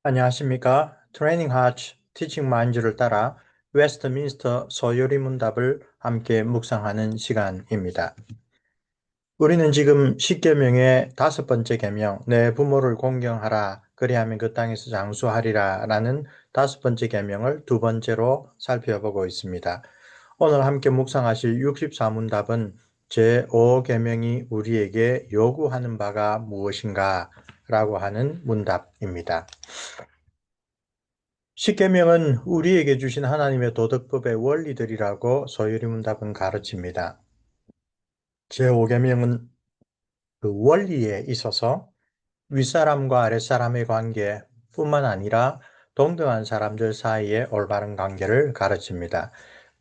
안녕하십니까? 트레이닝 하츠 티칭 마인즈를 따라 웨스트민스터 소요리 문답을 함께 묵상하는 시간입니다. 우리는 지금 10계명의 5번째 계명, 내 부모를 공경하라, 그리하면 그 땅에서 장수하리라 라는 5번째 계명을 두 번째로 살펴보고 있습니다. 오늘 함께 묵상하실 64문답은 제5계명이 우리에게 요구하는 바가 무엇인가 라고 하는 문답입니다. 십계명은 우리에게 주신 하나님의 도덕법의 원리들이라고 소요리문답은 가르칩니다. 제5계명은 그 원리에 있어서 윗사람과 아랫사람의 관계뿐만 아니라 동등한 사람들 사이의 올바른 관계를 가르칩니다.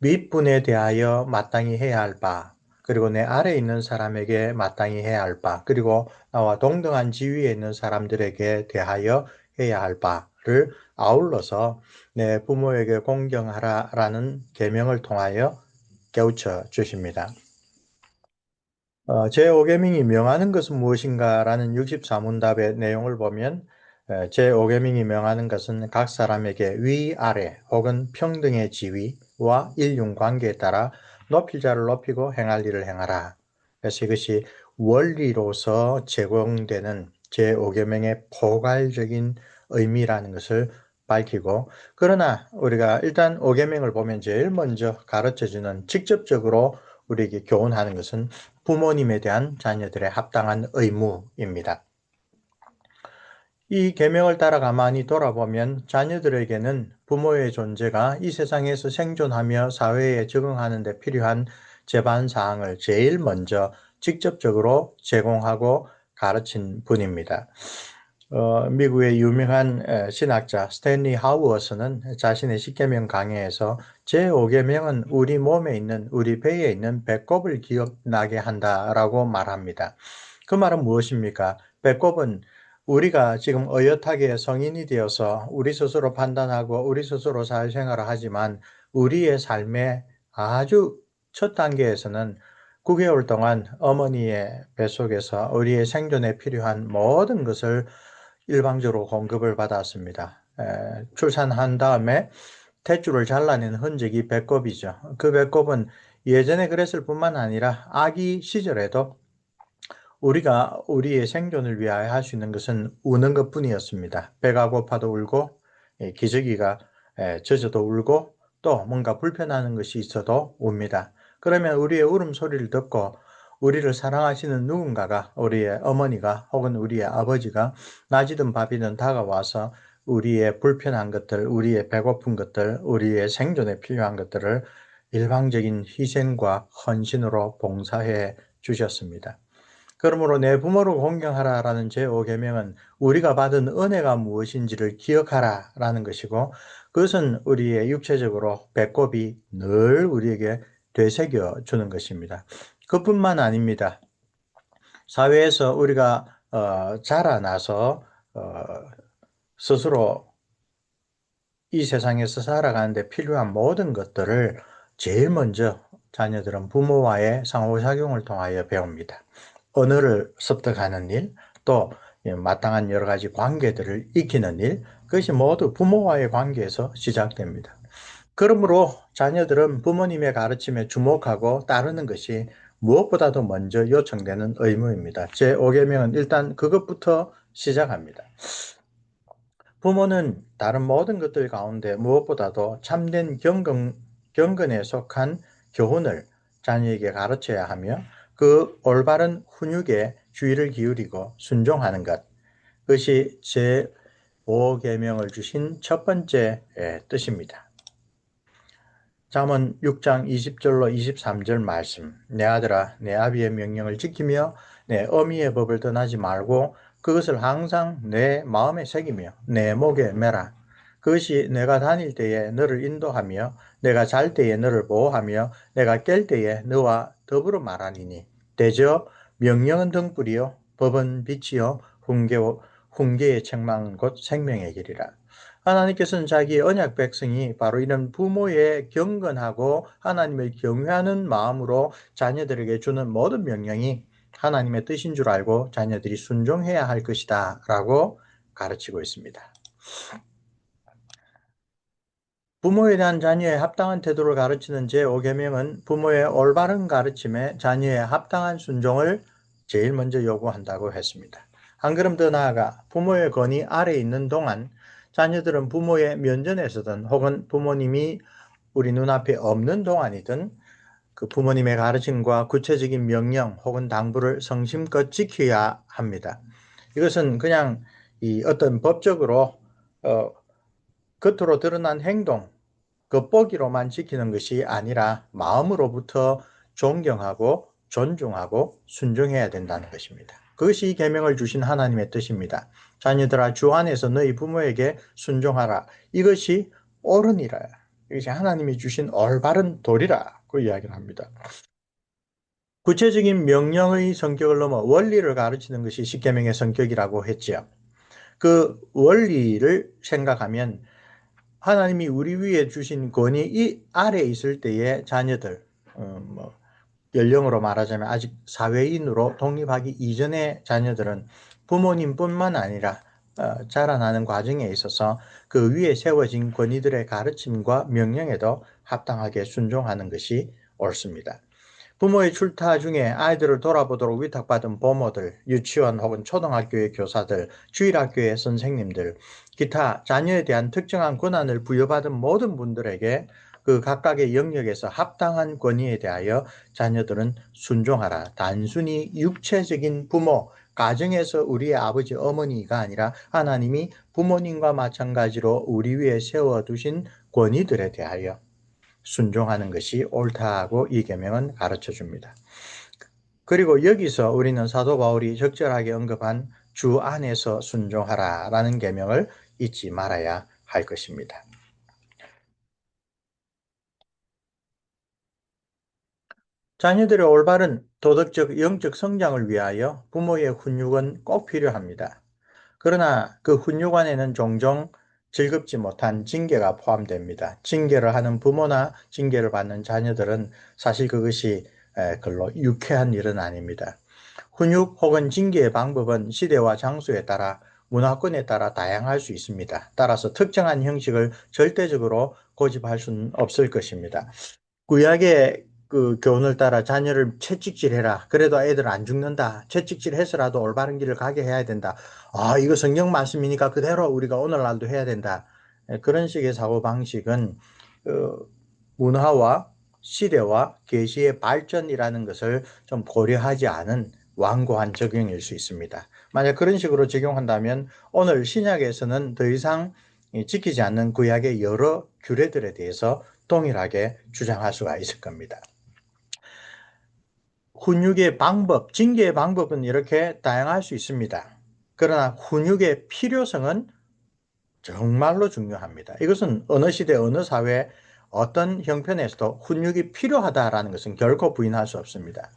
윗분에 대하여 마땅히 해야 할 바, 그리고 내 아래에 있는 사람에게 마땅히 해야 할 바, 그리고 나와 동등한 지위에 있는 사람들에게 대하여 해야 할 바를 아울러서 내 부모에게 공경하라라는 계명을 통하여 깨우쳐 주십니다. 제5계명이 명하는 것은 무엇인가라는 64문답의 내용을 보면 제5계명이 명하는 것은 각 사람에게 위아래 혹은 평등의 지위와 인륜관계에 따라 높일 자를 높이고 행할 일을 행하라. 그래서 이것이 원리로서 제공되는 제5계명의 포괄적인 의미라는 것을 밝히고, 그러나 우리가 일단 5계명을 보면 제일 먼저 가르쳐주는, 직접적으로 우리에게 교훈하는 것은 부모님에 대한 자녀들의 합당한 의무입니다. 이 계명을 따라 가만히 돌아보면 자녀들에게는 부모의 존재가 이 세상에서 생존하며 사회에 적응하는 데 필요한 제반 사항을 제일 먼저 직접적으로 제공하고 가르친 분입니다. 미국의 유명한 신학자 스탠리 하우어스는 자신의 십계명 강해에서 제5계명은 우리 몸에 있는, 우리 배에 있는 배꼽을 기억나게 한다라고 말합니다. 그 말은 무엇입니까? 배꼽은 우리가 지금 어엿하게 성인이 되어서 우리 스스로 판단하고 우리 스스로 사회생활을 하지만 우리의 삶의 아주 첫 단계에서는 9개월 동안 어머니의 뱃속에서 우리의 생존에 필요한 모든 것을 일방적으로 공급을 받았습니다. 출산한 다음에 탯줄을 잘라낸 흔적이 배꼽이죠. 그 배꼽은 예전에 그랬을 뿐만 아니라 아기 시절에도 우리가 우리의 생존을 위하여 할 수 있는 것은 우는 것뿐이었습니다. 배가 고파도 울고, 기저귀가 젖어도 울고, 또 뭔가 불편한 것이 있어도 웁니다. 그러면 우리의 울음소리를 듣고 우리를 사랑하시는 누군가가, 우리의 어머니가 혹은 우리의 아버지가 낮이든 밤이든 다가와서 우리의 불편한 것들, 우리의 배고픈 것들, 우리의 생존에 필요한 것들을 일방적인 희생과 헌신으로 봉사해 주셨습니다. 그러므로 내 부모를 공경하라라는 제5계명은 우리가 받은 은혜가 무엇인지를 기억하라라는 것이고, 그것은 우리의 육체적으로 배꼽이 늘 우리에게 되새겨 주는 것입니다. 그뿐만 아닙니다. 사회에서 우리가 자라나서 스스로 이 세상에서 살아가는데 필요한 모든 것들을 제일 먼저 자녀들은 부모와의 상호작용을 통하여 배웁니다. 언어를 습득하는 일, 또 마땅한 여러 가지 관계들을 익히는 일, 그것이 모두 부모와의 관계에서 시작됩니다. 그러므로 자녀들은 부모님의 가르침에 주목하고 따르는 것이 무엇보다도 먼저 요청되는 의무입니다. 제5계명은 일단 그것부터 시작합니다. 부모는 다른 모든 것들 가운데 무엇보다도 참된 경건에 속한 교훈을 자녀에게 가르쳐야 하며, 그 올바른 훈육에 주의를 기울이고 순종하는 것, 그것이 제5계명을 주신 첫 번째 뜻입니다. 잠언 6장 20절로 23절 말씀. 내 아들아, 내 아비의 명령을 지키며 내 어미의 법을 떠나지 말고 그것을 항상 내 마음에 새기며 내 목에 매라. 그것이 내가 다닐 때에 너를 인도하며 내가 잘 때에 너를 보호하며 내가 깰 때에 너와 더불어 말하니니. 대저 명령은 등불이요 법은 빛이요 훈계의 책망은 곧 생명의 길이라. 하나님께서는 자기의 언약 백성이 바로 이런 부모의 경건하고 하나님을 경외하는 마음으로 자녀들에게 주는 모든 명령이 하나님의 뜻인 줄 알고 자녀들이 순종해야 할 것이다 라고 가르치고 있습니다. 부모에 대한 자녀의 합당한 태도를 가르치는 제5계명은 부모의 올바른 가르침에 자녀의 합당한 순종을 제일 먼저 요구한다고 했습니다. 한 걸음 더 나아가 부모의 권위 아래에 있는 동안 자녀들은 부모의 면전에서든 혹은 부모님이 우리 눈앞에 없는 동안이든 그 부모님의 가르침과 구체적인 명령 혹은 당부를 성심껏 지켜야 합니다. 이것은 그냥 이 어떤 법적으로 겉으로 드러난 행동, 겉보기로만 지키는 것이 아니라 마음으로부터 존경하고 존중하고 순종해야 된다는 것입니다. 그것이 이 계명을 주신 하나님의 뜻입니다. 자녀들아 주 안에서 너희 부모에게 순종하라. 이것이 옳으니라. 이것이 하나님이 주신 올바른 도리라. 그 이야기를 합니다. 구체적인 명령의 성격을 넘어 원리를 가르치는 것이 십계명의 성격이라고 했지요. 그 원리를 생각하면 하나님이 우리 위에 주신 권위 이 아래에 있을 때의 자녀들, 연령으로 말하자면 아직 사회인으로 독립하기 이전의 자녀들은 부모님뿐만 아니라 자라나는 과정에 있어서 그 위에 세워진 권위들의 가르침과 명령에도 합당하게 순종하는 것이 옳습니다. 부모의 출타 중에 아이들을 돌아보도록 위탁받은 부모들, 유치원 혹은 초등학교의 교사들, 주일학교의 선생님들, 기타 자녀에 대한 특정한 권한을 부여받은 모든 분들에게 그 각각의 영역에서 합당한 권위에 대하여 자녀들은 순종하라. 단순히 육체적인 부모, 가정에서 우리의 아버지, 어머니가 아니라 하나님이 부모님과 마찬가지로 우리 위에 세워두신 권위들에 대하여 순종하는 것이 옳다고 이 계명은 가르쳐 줍니다. 그리고 여기서 우리는 사도 바울이 적절하게 언급한 주 안에서 순종하라라는 계명을 잊지 말아야 할 것입니다. 자녀들의 올바른 도덕적, 영적 성장을 위하여 부모의 훈육은 꼭 필요합니다. 그러나 그 훈육 안에는 종종 즐겁지 못한 징계가 포함됩니다. 징계를 하는 부모나 징계를 받는 자녀들은 사실 그것이 별로 유쾌한 일은 아닙니다. 훈육 혹은 징계의 방법은 시대와 장소에 따라 문화권에 따라 다양할 수 있습니다. 따라서 특정한 형식을 절대적으로 고집할 수는 없을 것입니다. 구약의 그 교훈을 따라 자녀를 채찍질해라. 그래도 애들 안 죽는다. 채찍질해서라도 올바른 길을 가게 해야 된다. 아, 이거 성경 말씀이니까 그대로 우리가 오늘날도 해야 된다. 그런 식의 사고방식은 문화와 시대와 계시의 발전이라는 것을 좀 고려하지 않은 완고한 적용일 수 있습니다. 만약 그런 식으로 적용한다면 오늘 신약에서는 더 이상 지키지 않는 구약의 여러 규례들에 대해서 동일하게 주장할 수가 있을 겁니다. 훈육의 방법, 징계의 방법은 이렇게 다양할 수 있습니다. 그러나 훈육의 필요성은 정말로 중요합니다. 이것은 어느 시대, 어느 사회, 어떤 형편에서도 훈육이 필요하다라는 것은 결코 부인할 수 없습니다.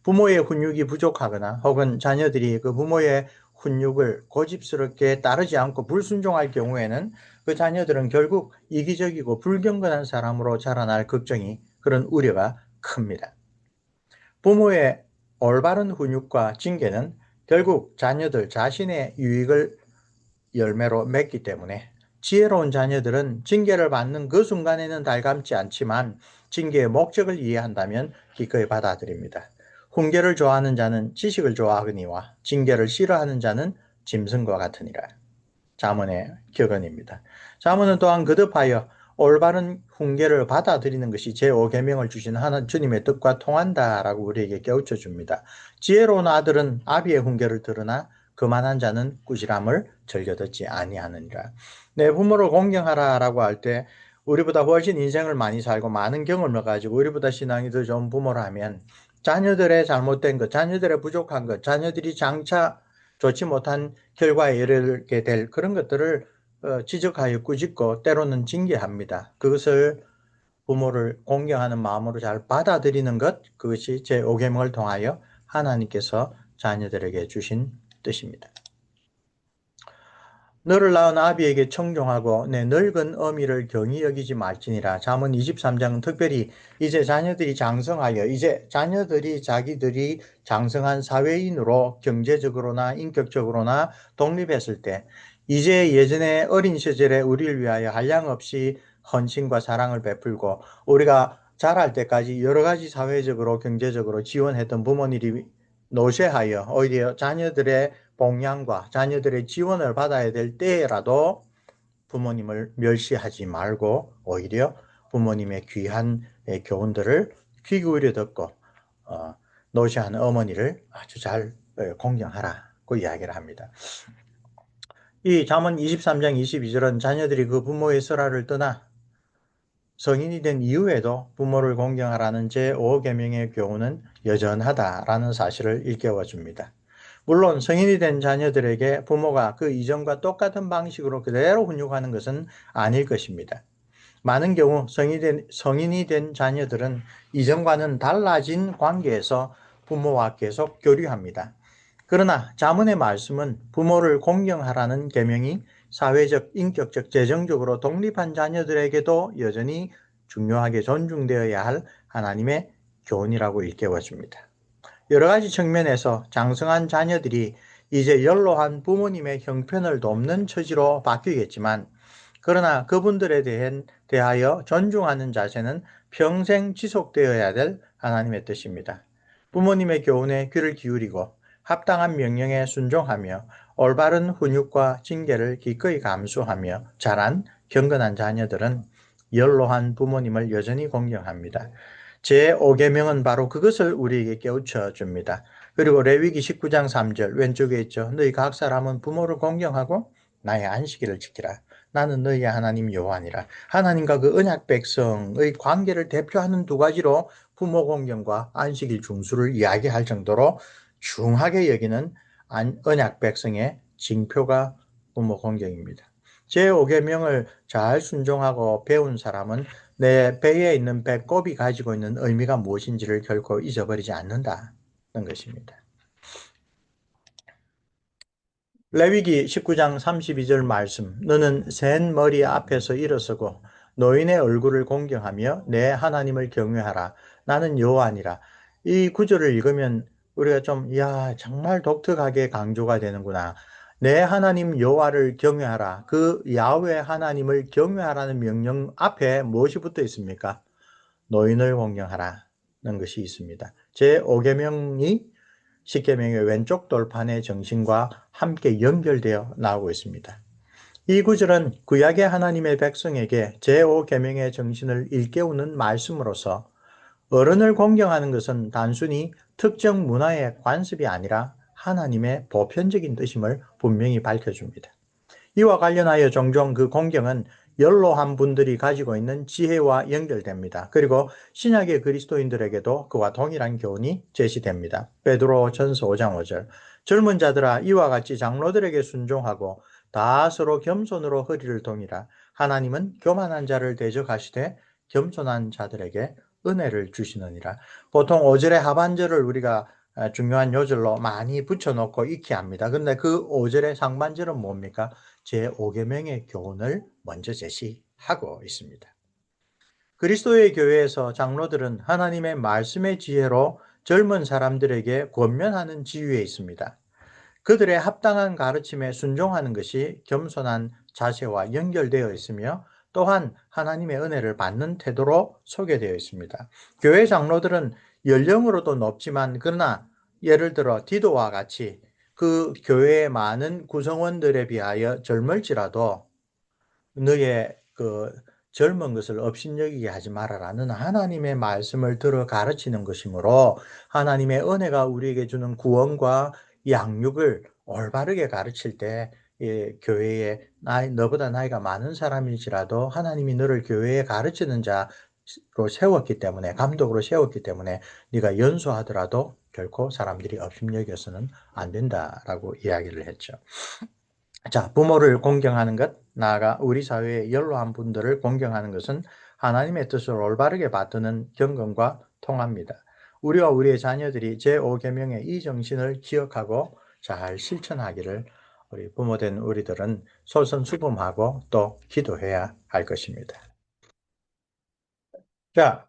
부모의 훈육이 부족하거나 혹은 자녀들이 그 부모의 훈육을 고집스럽게 따르지 않고 불순종할 경우에는 그 자녀들은 결국 이기적이고 불경건한 사람으로 자라날 걱정이 그런 우려가 큽니다. 부모의 올바른 훈육과 징계는 결국 자녀들 자신의 유익을 열매로 맺기 때문에 지혜로운 자녀들은 징계를 받는 그 순간에는 달갑지 않지만 징계의 목적을 이해한다면 기꺼이 받아들입니다. 훈계를 좋아하는 자는 지식을 좋아하거니와 징계를 싫어하는 자는 짐승과 같으니라. 잠언의 격언입니다. 잠언은 또한 거듭하여 올바른 훈계를 받아들이는 것이 제5계명을 주신 하나님 주님의 뜻과 통한다라고 우리에게 깨우쳐 줍니다. 지혜로운 아들은 아비의 훈계를 들으나 그만한 자는 꾸지람을 즐겨 듣지 아니하느니라. 내 부모를 공경하라라고 할 때 우리보다 훨씬 인생을 많이 살고 많은 경험을 가지고 우리보다 신앙이 더 좋은 부모라면 자녀들의 잘못된 것, 자녀들의 부족한 것, 자녀들이 장차 좋지 못한 결과에 이르게 될 그런 것들을 지적하여 꾸짖고 때로는 징계합니다. 그것을 부모를 공경하는 마음으로 잘 받아들이는 것, 그것이 제5계명을 통하여 하나님께서 자녀들에게 주신 뜻입니다. 너를 낳은 아비에게 청종하고 내 늙은 어미를 경히 여기지 말지니라. 잠언 23장은 특별히 이제 자녀들이 장성하여 이제 자녀들이 자기들이 장성한 사회인으로 경제적으로나 인격적으로나 독립했을 때 이제 예전에 어린 시절에 우리를 위하여 한량없이 헌신과 사랑을 베풀고 우리가 자랄 때까지 여러 가지 사회적으로 경제적으로 지원했던 부모님이 노쇠하여 오히려 자녀들의 봉양과 자녀들의 지원을 받아야 될 때라도 부모님을 멸시하지 말고 오히려 부모님의 귀한 교훈들을 귀 기울여 듣고 노시한 어머니를 아주 잘 공경하라고 이야기를 합니다. 이 잠언 23장 22절은 자녀들이 그 부모의 설화를 떠나 성인이 된 이후에도 부모를 공경하라는 제5계명의 교훈은 여전하다라는 사실을 일깨워 줍니다. 물론 성인이 된 자녀들에게 부모가 그 이전과 똑같은 방식으로 그대로 훈육하는 것은 아닐 것입니다. 많은 경우 성인이 된 자녀들은 이전과는 달라진 관계에서 부모와 계속 교류합니다. 그러나 잠언의 말씀은 부모를 공경하라는 계명이 사회적, 인격적, 재정적으로 독립한 자녀들에게도 여전히 중요하게 존중되어야 할 하나님의 교훈이라고 일깨워줍니다. 여러 가지 측면에서 장성한 자녀들이 이제 연로한 부모님의 형편을 돕는 처지로 바뀌겠지만 그러나 그분들에 대하여 존중하는 자세는 평생 지속되어야 될 하나님의 뜻입니다. 부모님의 교훈에 귀를 기울이고 합당한 명령에 순종하며 올바른 훈육과 징계를 기꺼이 감수하며 자란 경건한 자녀들은 연로한 부모님을 여전히 공경합니다. 제5계명은 바로 그것을 우리에게 깨우쳐 줍니다. 그리고 레위기 19장 3절 왼쪽에 있죠. 너희 각 사람은 부모를 공경하고 나의 안식일을 지키라. 나는 너희의 하나님 여호와니라. 하나님과 그 언약 백성의 관계를 대표하는 두 가지로 부모 공경과 안식일 중수를 이야기할 정도로 중하게 여기는 언약 백성의 징표가 부모 공경입니다. 제5계명을 잘 순종하고 배운 사람은 내 배에 있는 배꼽이 가지고 있는 의미가 무엇인지를 결코 잊어버리지 않는다는 것입니다. 레위기 19장 32절 말씀 너는 센 머리 앞에서 일어서고 노인의 얼굴을 공경하며 내 하나님을 경외하라. 나는 여호와니라. 이 구절을 읽으면 우리가 좀 정말 독특하게 강조가 되는구나. 내 하나님 여호와를 경외하라. 그 야훼 하나님을 경외하라는 명령 앞에 무엇이 붙어 있습니까? 노인을 공경하라는 것이 있습니다. 제5계명이 10계명의 왼쪽 돌판의 정신과 함께 연결되어 나오고 있습니다. 이 구절은 구약의 하나님의 백성에게 제5계명의 정신을 일깨우는 말씀으로서 어른을 공경하는 것은 단순히 특정 문화의 관습이 아니라 하나님의 보편적인 뜻임을 분명히 밝혀줍니다. 이와 관련하여 종종 그 공경은 연로한 분들이 가지고 있는 지혜와 연결됩니다. 그리고 신약의 그리스도인들에게도 그와 동일한 교훈이 제시됩니다. 베드로 전서 5장 5절 젊은 자들아 이와 같이 장로들에게 순종하고 다 서로 겸손으로 허리를 동이라. 하나님은 교만한 자를 대적하시되 겸손한 자들에게 은혜를 주시느니라. 보통 5절의 하반절을 우리가 중요한 요절로 많이 붙여놓고 익히 합니다. 그런데 그 5절의 상반절은 뭡니까? 제5계명의 교훈을 먼저 제시하고 있습니다. 그리스도의 교회에서 장로들은 하나님의 말씀의 지혜로 젊은 사람들에게 권면하는 지위에 있습니다. 그들의 합당한 가르침에 순종하는 것이 겸손한 자세와 연결되어 있으며 또한 하나님의 은혜를 받는 태도로 소개되어 있습니다. 교회 장로들은 연령으로도 높지만 그러나 예를 들어 디도와 같이 그 교회의 많은 구성원들에 비하여 젊을지라도 너의 그 젊은 것을 업신여기게 하지 말아라. 너는 하나님의 말씀을 들어 가르치는 것이므로 하나님의 은혜가 우리에게 주는 구원과 양육을 올바르게 가르칠 때 교회에 너보다 나이가 많은 사람일지라도 하나님이 너를 교회에 가르치는 자로 세웠기 때문에 감독으로 세웠기 때문에 네가 연소하더라도 결코 사람들이 업신여겨서는 안 된다라고 이야기를 했죠. 자, 부모를 공경하는 것, 나아가 우리 사회의 연로한 분들을 공경하는 것은 하나님의 뜻을 올바르게 받드는 경건과 통합니다. 우리와 우리의 자녀들이 제5계명의 이 정신을 기억하고 잘 실천하기를 우리 부모된 우리들은 솔선수범하고 또 기도해야 할 것입니다. 자,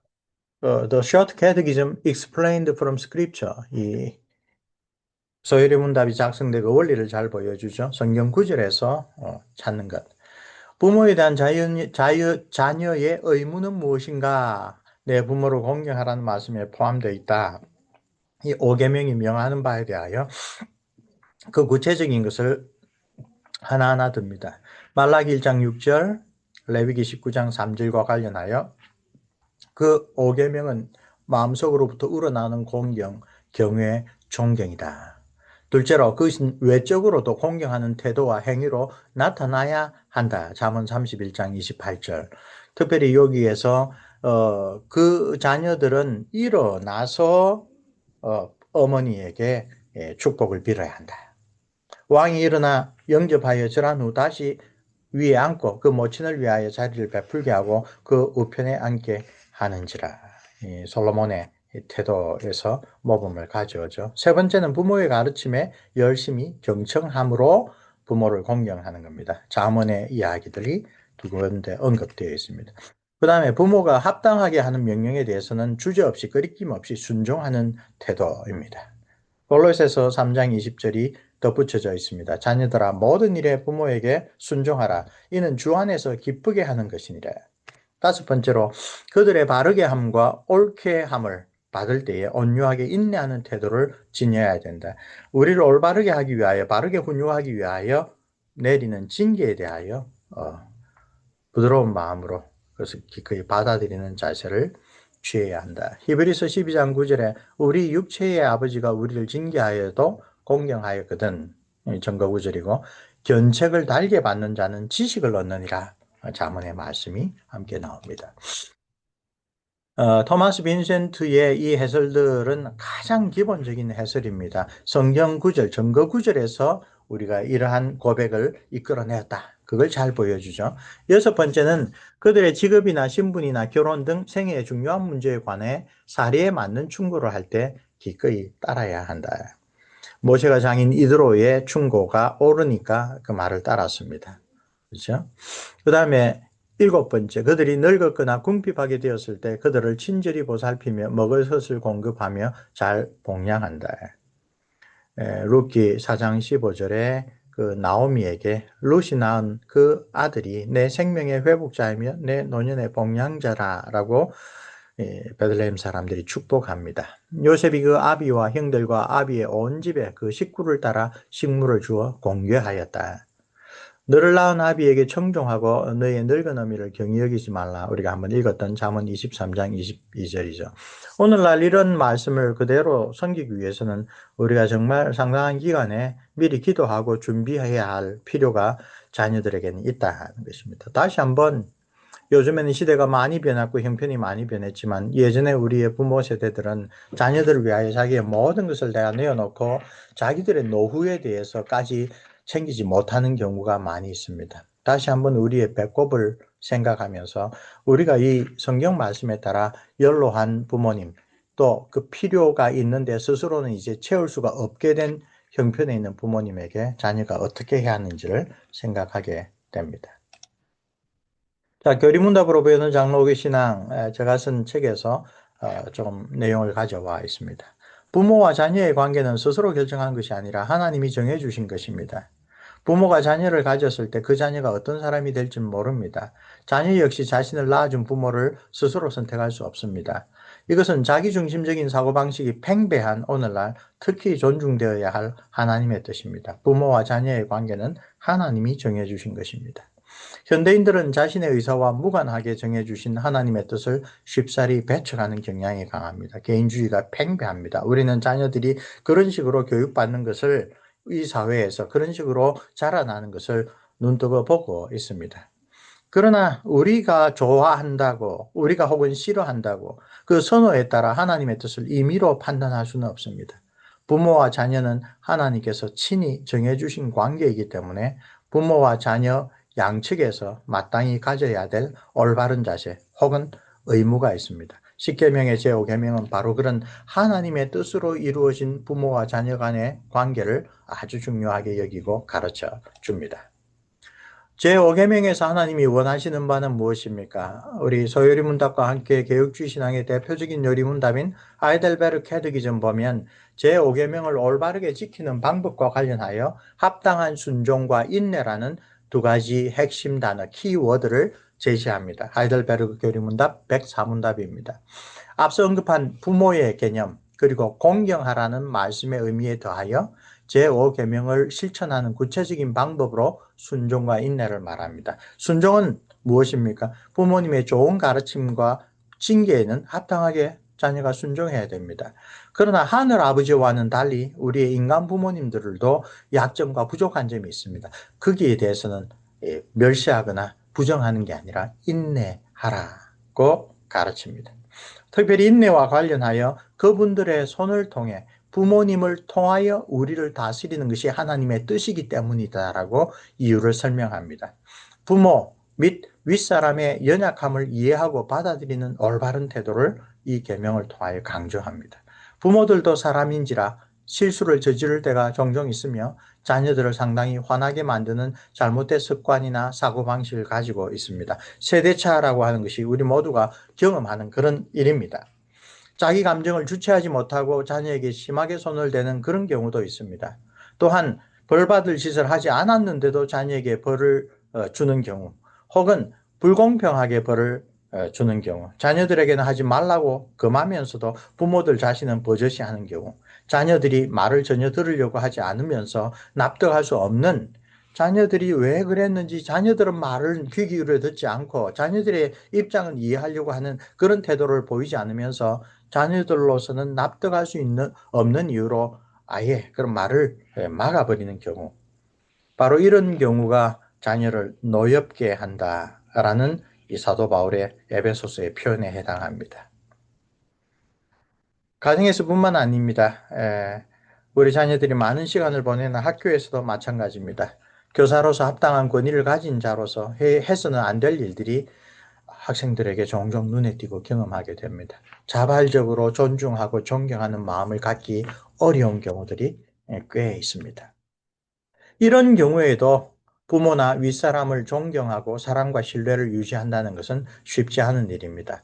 The Short Catechism Explained from Scripture. 소요리 문답이 작성되고 원리를 잘 보여주죠. 성경 구절에서 찾는 것. 부모에 대한 자녀의 의무는 무엇인가? 내 부모를 공경하라는 말씀에 포함되어 있다. 이 5계명이 명하는 바에 대하여 그 구체적인 것을 하나하나 듭니다. 말라기 1장 6절, 레위기 19장 3절과 관련하여 그 5계명은 마음속으로부터 우러나오는 공경, 경외, 존경이다. 둘째로 그것은 외적으로도 공경하는 태도와 행위로 나타나야 한다. 잠언 31장 28절. 특별히 여기에서 그 자녀들은 일어나서 어머니에게 축복을 빌어야 한다. 왕이 일어나 영접하여 절한 후 다시 위에 앉고 그 모친을 위하여 자리를 베풀게 하고 그 우편에 앉게 하는지라. 솔로몬의 태도에서 모범을 가져오죠. 세 번째는 부모의 가르침에 열심히 경청함으로 부모를 공경하는 겁니다. 잠언의 이야기들이 두 군데 언급되어 있습니다. 그 다음에 부모가 합당하게 하는 명령에 대해서는 주저없이 거리낌 없이 순종하는 태도입니다. 골로새서 3장 20절이 덧붙여져 있습니다. 자녀들아 모든 일에 부모에게 순종하라. 이는 주 안에서 기쁘게 하는 것이니라. 다섯 번째로 그들의 바르게 함과 옳게 함을 받을 때에 온유하게 인내하는 태도를 지녀야 된다. 우리를 올바르게 하기 위하여 바르게 훈육하기 위하여 내리는 징계에 대하여 부드러운 마음으로 그것을 기꺼이 받아들이는 자세를 취해야 한다. 히브리서 12장 9절에 우리 육체의 아버지가 우리를 징계하여도 공경하였거든. 전거 구절이고 견책을 달게 받는 자는 지식을 얻느니라. 잠언의 말씀이 함께 나옵니다. 토마스 빈센트의 이 해설들은 가장 기본적인 해설입니다. 성경 구절, 전거 구절에서 우리가 이러한 고백을 이끌어내었다. 그걸 잘 보여주죠. 여섯 번째는 그들의 직업이나 신분이나 결혼 등 생애의 중요한 문제에 관해 사례에 맞는 충고를 할 때 기꺼이 따라야 한다. 모세가 장인 이드로의 충고가 옳으니까 그 말을 따랐습니다. 그렇죠? 그 다음에 일곱 번째, 그들이 늙었거나 궁핍하게 되었을 때 그들을 친절히 보살피며 먹을 것을 공급하며 잘 복양한다. 룻기 4장 15절에 그 나오미에게 룻이 낳은 그 아들이 내 생명의 회복자이며 내 노년의 복양자라라고 베들레헴 사람들이 축복합니다. 요셉이 그 아비와 형들과 아비의 온 집에 그 식구를 따라 식물을 주어 공개하였다. 너를 낳은 아비에게 청종하고 너의 늙은 어미를 경히 여기지 말라. 우리가 한번 읽었던 잠언 23장 22절이죠. 오늘날 이런 말씀을 그대로 섬기기 위해서는 우리가 정말 상당한 기간에 미리 기도하고 준비해야 할 필요가 자녀들에게는 있다는 것입니다. 다시 한번 요즘에는 시대가 많이 변했고 형편이 많이 변했지만 예전에 우리의 부모 세대들은 자녀들을 위하여 자기의 모든 것을 다 내어놓고 자기들의 노후에 대해서까지 챙기지 못하는 경우가 많이 있습니다. 다시 한번 우리의 배꼽을 생각하면서 우리가 이 성경 말씀에 따라 연로한 부모님 또 그 필요가 있는데 스스로는 이제 채울 수가 없게 된 형편에 있는 부모님에게 자녀가 어떻게 해야 하는지를 생각하게 됩니다. 자, 교리문답으로 배우는 장로교의 신앙, 제가 쓴 책에서 조금 내용을 가져와 있습니다. 부모와 자녀의 관계는 스스로 결정한 것이 아니라 하나님이 정해주신 것입니다. 부모가 자녀를 가졌을 때 그 자녀가 어떤 사람이 될지는 모릅니다. 자녀 역시 자신을 낳아준 부모를 스스로 선택할 수 없습니다. 이것은 자기중심적인 사고방식이 팽배한 오늘날 특히 존중되어야 할 하나님의 뜻입니다. 부모와 자녀의 관계는 하나님이 정해주신 것입니다. 현대인들은 자신의 의사와 무관하게 정해주신 하나님의 뜻을 쉽사리 배척하는 경향이 강합니다. 개인주의가 팽배합니다. 우리는 자녀들이 그런 식으로 교육받는 것을 이 사회에서 그런 식으로 자라나는 것을 눈뜨고 보고 있습니다. 그러나 우리가 좋아한다고 우리가 혹은 싫어한다고 그 선호에 따라 하나님의 뜻을 임의로 판단할 수는 없습니다. 부모와 자녀는 하나님께서 친히 정해주신 관계이기 때문에 부모와 자녀 양측에서 마땅히 가져야 될 올바른 자세 혹은 의무가 있습니다. 10계명의 제5계명은 바로 그런 하나님의 뜻으로 이루어진 부모와 자녀 간의 관계를 아주 중요하게 여기고 가르쳐 줍니다. 제5계명에서 하나님이 원하시는 바는 무엇입니까? 우리 소요리 문답과 함께 개혁주의 신앙의 대표적인 요리 문답인 하이델베르 캐드기즘 보면 제5계명을 올바르게 지키는 방법과 관련하여 합당한 순종과 인내라는 두 가지 핵심 단어, 키워드를 제시합니다. 하이델베르그 교리문답 104문답입니다. 앞서 언급한 부모의 개념, 그리고 공경하라는 말씀의 의미에 더하여 제5계명을 실천하는 구체적인 방법으로 순종과 인내를 말합니다. 순종은 무엇입니까? 부모님의 좋은 가르침과 징계에는 합당하게 자녀가 순종해야 됩니다. 그러나 하늘 아버지와는 달리 우리의 인간 부모님들도 약점과 부족한 점이 있습니다. 거기에 대해서는 멸시하거나 부정하는 게 아니라 인내하라고 가르칩니다. 특별히 인내와 관련하여 그분들의 손을 통해 부모님을 통하여 우리를 다스리는 것이 하나님의 뜻이기 때문이다라고 이유를 설명합니다. 부모 및 윗사람의 연약함을 이해하고 받아들이는 올바른 태도를 이 계명을 통하여 강조합니다. 부모들도 사람인지라 실수를 저지를 때가 종종 있으며 자녀들을 상당히 화나게 만드는 잘못된 습관이나 사고방식을 가지고 있습니다. 세대차라고 하는 것이 우리 모두가 경험하는 그런 일입니다. 자기 감정을 주체하지 못하고 자녀에게 심하게 손을 대는 그런 경우도 있습니다. 또한 벌받을 짓을 하지 않았는데도 자녀에게 벌을 주는 경우, 혹은 불공평하게 벌을 주는 경우, 자녀들에게는 하지 말라고 금하면서도 부모들 자신은 버젓이 하는 경우, 자녀들이 말을 전혀 들으려고 하지 않으면서 납득할 수 없는, 자녀들이 왜 그랬는지 자녀들은 말을 귀 기울여 듣지 않고 자녀들의 입장을 이해하려고 하는 그런 태도를 보이지 않으면서 자녀들로서는 납득할 수 없는 이유로 아예 그런 말을 막아버리는 경우, 바로 이런 경우가 자녀를 노엽게 한다라는 이 사도 바울의 에베소서의 표현에 해당합니다. 가정에서뿐만 아닙니다. 우리 자녀들이 많은 시간을 보내는 학교에서도 마찬가지입니다. 교사로서 합당한 권위를 가진 자로서 해서는 안 될 일들이 학생들에게 종종 눈에 띄고 경험하게 됩니다. 자발적으로 존중하고 존경하는 마음을 갖기 어려운 경우들이 꽤 있습니다. 이런 경우에도 부모나 윗사람을 존경하고 사랑과 신뢰를 유지한다는 것은 쉽지 않은 일입니다.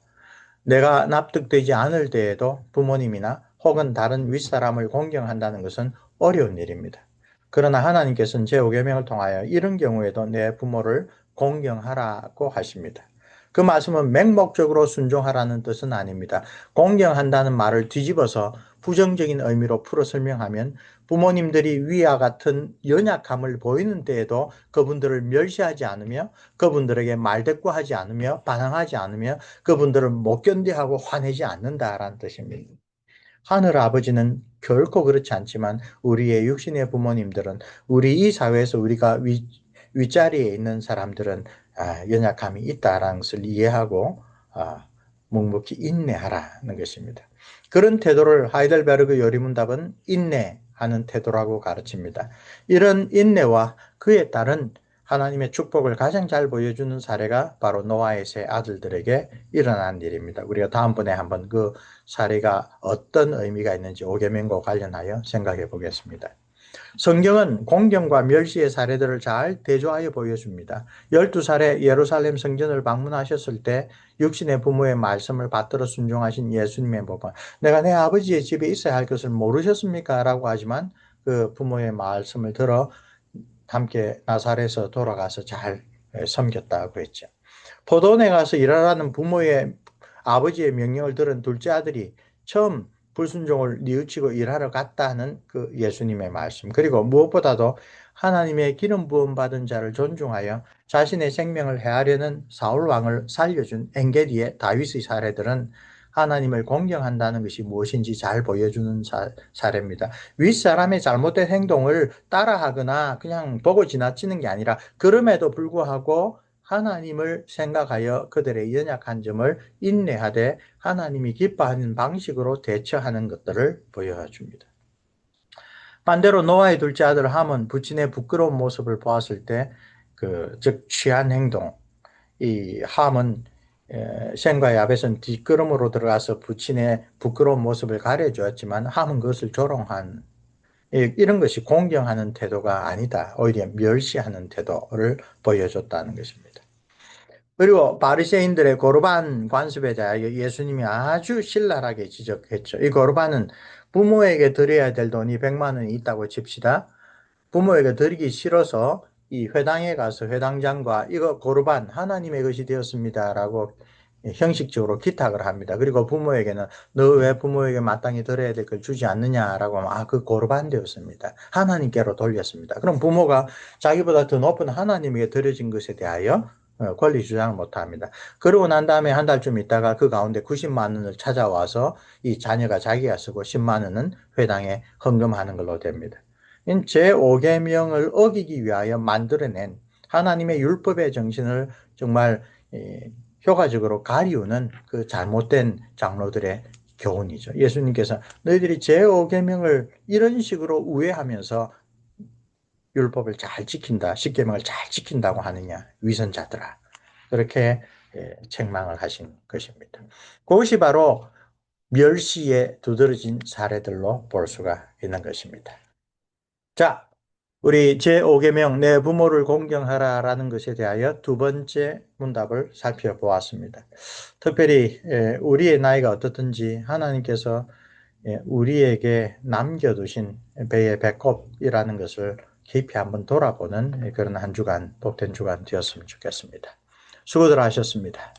내가 납득되지 않을 때에도 부모님이나 혹은 다른 윗사람을 공경한다는 것은 어려운 일입니다. 그러나 하나님께서는 제5계명을 통하여 이런 경우에도 내 부모를 공경하라고 하십니다. 그 말씀은 맹목적으로 순종하라는 뜻은 아닙니다. 공경한다는 말을 뒤집어서 부정적인 의미로 풀어 설명하면 부모님들이 위와 같은 연약함을 보이는 때에도 그분들을 멸시하지 않으며 그분들에게 말대꾸하지 않으며 반항하지 않으며 그분들을 못 견디하고 화내지 않는다라는 뜻입니다. 하늘 아버지는 결코 그렇지 않지만 우리의 육신의 부모님들은 우리 이 사회에서 우리가 윗자리에 있는 사람들은 연약함이 있다라는 것을 이해하고 묵묵히 인내하라는 것입니다. 그런 태도를 하이델베르그 요리문답은 인내하는 태도라고 가르칩니다. 이런 인내와 그에 따른 하나님의 축복을 가장 잘 보여주는 사례가 바로 노아의 세 아들들에게 일어난 일입니다. 우리가 다음번에 한번 그 사례가 어떤 의미가 있는지 오계명과 관련하여 생각해 보겠습니다. 성경은 공경과 멸시의 사례들을 잘 대조하여 보여줍니다. 12살에 예루살렘 성전을 방문하셨을 때 육신의 부모의 말씀을 받들어 순종하신 예수님의 모범. 내가 내 아버지의 집에 있어야 할 것을 모르셨습니까? 라고 하지만 그 부모의 말씀을 들어 함께 나사렛에서 돌아가서 잘 섬겼다고 했죠. 포도원에 가서 일하라는 부모의 아버지의 명령을 들은 둘째 아들이 처음 불순종을 뉘우치고 일하러 갔다는 그 예수님의 말씀, 그리고 무엇보다도 하나님의 기름 부음 받은 자를 존중하여 자신의 생명을 해하려는 사울 왕을 살려준 엔게디의 다윗의 사례들은 하나님을 공경한다는 것이 무엇인지 잘 보여주는 사례입니다. 윗사람의 잘못된 행동을 따라하거나 그냥 보고 지나치는 게 아니라 그럼에도 불구하고 하나님을 생각하여 그들의 연약한 점을 인내하되 하나님이 기뻐하는 방식으로 대처하는 것들을 보여줍니다. 반대로 노아의 둘째 아들 함은 부친의 부끄러운 모습을 보았을 때 즉 취한 행동, 이 함은 셈과 야벳은 뒷걸음으로 들어가서 부친의 부끄러운 모습을 가려주었지만 함은 그것을 조롱한 이런 것이 공경하는 태도가 아니다. 오히려 멸시하는 태도를 보여줬다는 것입니다. 그리고 바리새인들의 고르반 관습에 대하여 예수님이 아주 신랄하게 지적했죠. 이 고르반은 부모에게 드려야 될 돈이 100만 원이 있다고 칩시다. 부모에게 드리기 싫어서 이 회당에 가서 회당장과 이거 고르반 하나님의 것이 되었습니다라고 형식적으로 기탁을 합니다. 그리고 부모에게는 너 왜 부모에게 마땅히 드려야 될 걸 주지 않느냐라고 하면 그 고르반 되었습니다. 하나님께로 돌렸습니다. 그럼 부모가 자기보다 더 높은 하나님에게 드려진 것에 대하여 권리 주장을 못합니다. 그러고 난 다음에 한 달쯤 있다가 그 가운데 90만 원을 찾아와서 이 자녀가 자기가 쓰고 10만 원은 회당에 헌금하는 걸로 됩니다. 제5계명을 어기기 위하여 만들어낸 하나님의 율법의 정신을 정말 효과적으로 가리우는 그 잘못된 장로들의 교훈이죠. 예수님께서 너희들이 제5계명을 이런 식으로 우회하면서 율법을 잘 지킨다, 십계명을 잘 지킨다고 하느냐, 위선자들아. 그렇게 책망을 하신 것입니다. 그것이 바로 멸시에 두드러진 사례들로 볼 수가 있는 것입니다. 자, 우리 제5계명 내 부모를 공경하라라는 것에 대하여 두 번째 문답을 살펴보았습니다. 특별히 우리의 나이가 어떻든지 하나님께서 우리에게 남겨두신 배의 배꼽이라는 것을 깊이 한번 돌아보는 그런 한 주간, 복된 주간 되었으면 좋겠습니다. 수고들 하셨습니다.